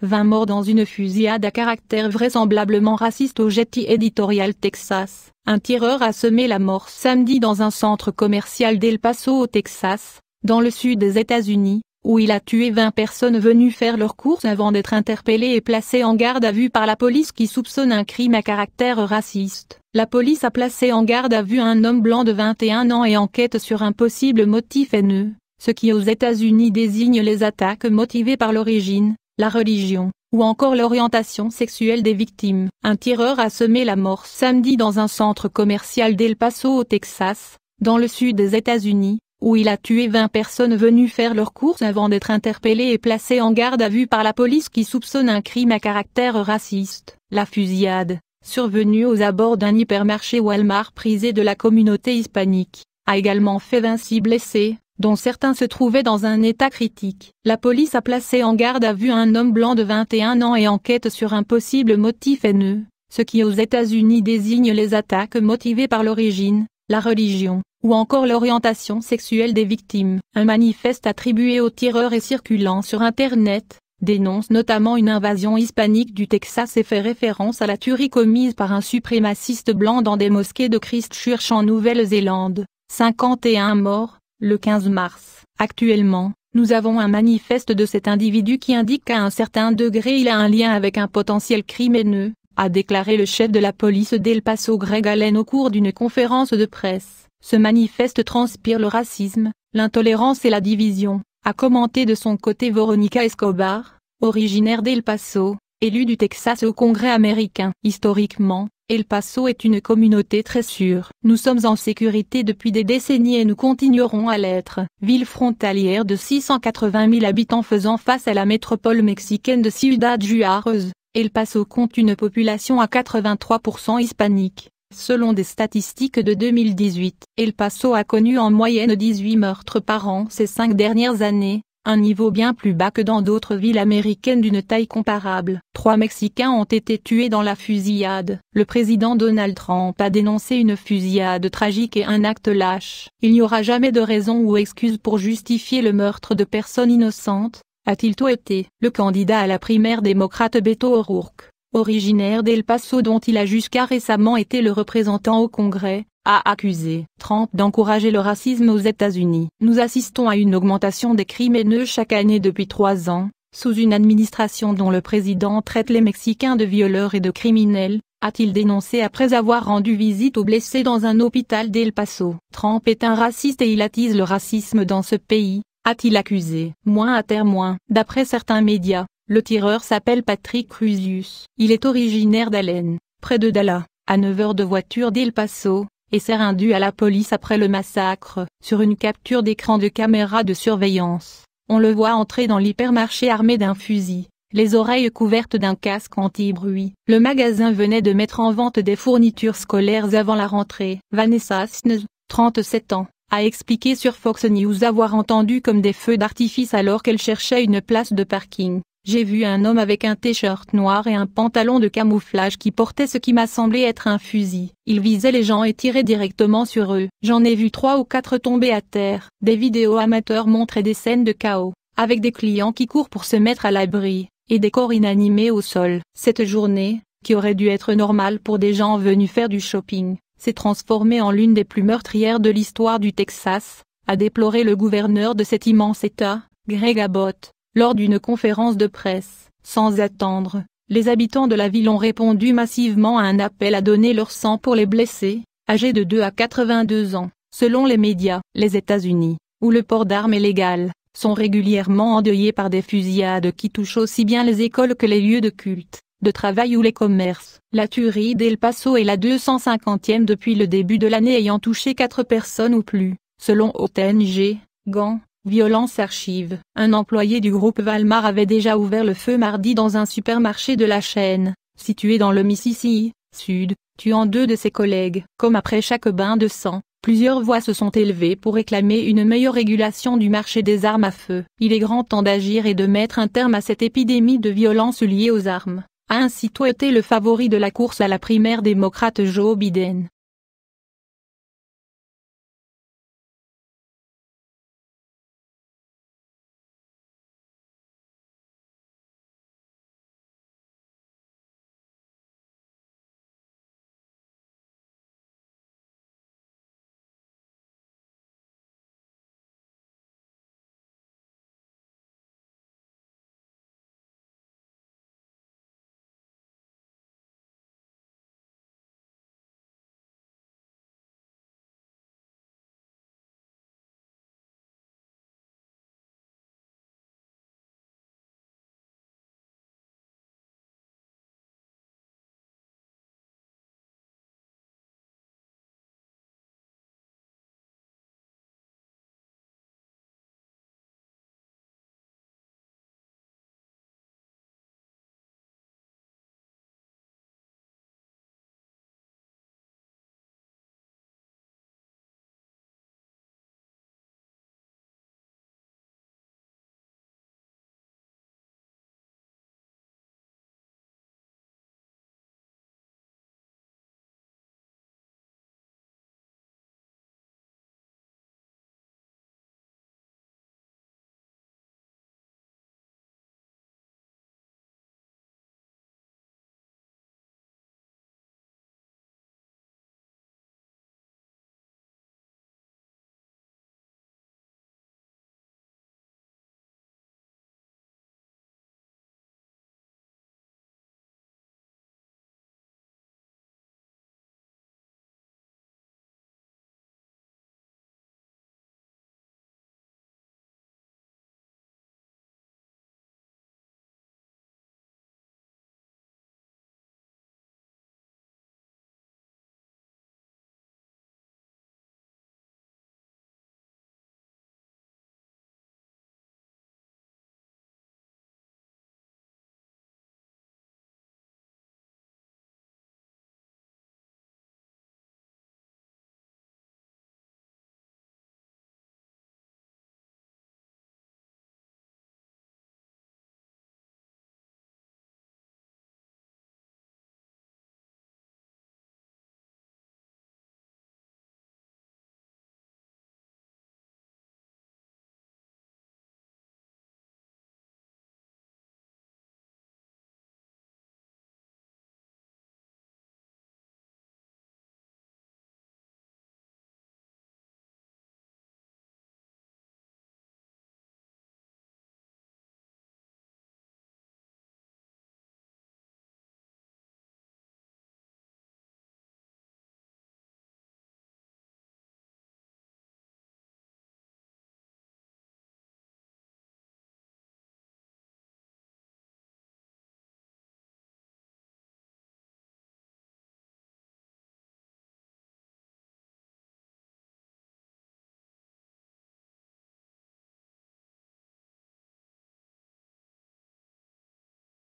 20 morts dans une fusillade à caractère vraisemblablement raciste au Getty Editorial Texas. Un tireur a semé la mort samedi dans un centre commercial d'El Paso au Texas, dans le sud des États-Unis, où il a tué 20 personnes venues faire leurs courses avant d'être interpellé et placé en garde à vue par la police qui soupçonne un crime à caractère raciste. La police a placé en garde à vue un homme blanc de 21 ans et enquête sur un possible motif haineux, ce qui aux États-Unis désigne les attaques motivées par l'origine, la religion, ou encore l'orientation sexuelle des victimes. Un tireur a semé la mort samedi dans un centre commercial d'El Paso au Texas, dans le sud des États-Unis, où il a tué 20 personnes venues faire leurs courses avant d'être interpellé et placé en garde à vue par la police qui soupçonne un crime à caractère raciste. La fusillade, survenue aux abords d'un hypermarché Walmart prisé de la communauté hispanique, a également fait 26 blessés, dont certains se trouvaient dans un état critique. La police a placé en garde à vue un homme blanc de 21 ans et enquête sur un possible motif haineux, ce qui aux États-Unis désigne les attaques motivées par l'origine, la religion, ou encore l'orientation sexuelle des victimes. Un manifeste attribué au tireur et circulant sur Internet, dénonce notamment une invasion hispanique du Texas et fait référence à la tuerie commise par un suprémaciste blanc dans des mosquées de Christchurch en Nouvelle-Zélande. 51 morts, le 15 mars. Actuellement, nous avons un manifeste de cet individu qui indique qu'à un certain degré il a un lien avec un potentiel crime haineux, a déclaré le chef de la police d'El Paso Greg Allen au cours d'une conférence de presse. Ce manifeste transpire le racisme, l'intolérance et la division, a commenté de son côté Veronica Escobar, originaire d'El Paso, élue du Texas au Congrès américain. Historiquement, El Paso est une communauté très sûre. Nous sommes en sécurité depuis des décennies et nous continuerons à l'être. Ville frontalière de 680 000 habitants faisant face à la métropole mexicaine de Ciudad Juárez, El Paso compte une population à 83% hispanique. Selon des statistiques de 2018, El Paso a connu en moyenne 18 meurtres par an ces 5 dernières années, un niveau bien plus bas que dans d'autres villes américaines d'une taille comparable. 3 Mexicains ont été tués dans la fusillade. Le président Donald Trump a dénoncé une fusillade tragique et un acte lâche. Il n'y aura jamais de raison ou excuse pour justifier le meurtre de personnes innocentes, a-t-il tweeté. Le candidat à la primaire démocrate Beto O'Rourke, originaire d'El Paso dont il a jusqu'à récemment été le représentant au Congrès, a accusé Trump d'encourager le racisme aux États-Unis. Nous assistons à une augmentation des crimes haineux chaque année depuis 3 ans, sous une administration dont le président traite les Mexicains de violeurs et de criminels, a-t-il dénoncé après avoir rendu visite aux blessés dans un hôpital d'El Paso. Trump est un raciste et il attise le racisme dans ce pays, a-t-il accusé. Moins à terre moins. D'après certains médias, le tireur s'appelle Patrick Crusius. Il est originaire d'Allen, près de Dallas, à 9 heures de voiture d'El Paso, et s'est rendu à la police après le massacre. Sur une capture d'écran de caméra de surveillance, on le voit entrer dans l'hypermarché armé d'un fusil, les oreilles couvertes d'un casque anti-bruit. Le magasin venait de mettre en vente des fournitures scolaires avant la rentrée. Vanessa Snez, 37 ans, a expliqué sur Fox News avoir entendu comme des feux d'artifice alors qu'elle cherchait une place de parking. J'ai vu un homme avec un t-shirt noir et un pantalon de camouflage qui portait ce qui m'a semblé être un fusil. Il visait les gens et tirait directement sur eux. J'en ai vu 3 ou 4 tomber à terre. Des vidéos amateurs montraient des scènes de chaos, avec des clients qui courent pour se mettre à l'abri, et des corps inanimés au sol. Cette journée, qui aurait dû être normale pour des gens venus faire du shopping, s'est transformée en l'une des plus meurtrières de l'histoire du Texas, a déploré le gouverneur de cet immense État, Greg Abbott. Lors d'une conférence de presse, sans attendre, les habitants de la ville ont répondu massivement à un appel à donner leur sang pour les blessés, âgés de 2 à 82 ans. Selon les médias, les États-Unis, où le port d'armes est légal, sont régulièrement endeuillés par des fusillades qui touchent aussi bien les écoles que les lieux de culte, de travail ou les commerces. La tuerie d'El Paso est la 250e depuis le début de l'année ayant touché 4 personnes ou plus, selon OTNG, Gant. Violence Archive. Un employé du groupe Walmart avait déjà ouvert le feu mardi dans un supermarché de la chaîne, situé dans le Mississippi Sud, tuant 2 de ses collègues. Comme après chaque bain de sang, plusieurs voix se sont élevées pour réclamer une meilleure régulation du marché des armes à feu. Il est grand temps d'agir et de mettre un terme à cette épidémie de violence liée aux armes, a ainsi tweeté le favori de la course à la primaire démocrate Joe Biden.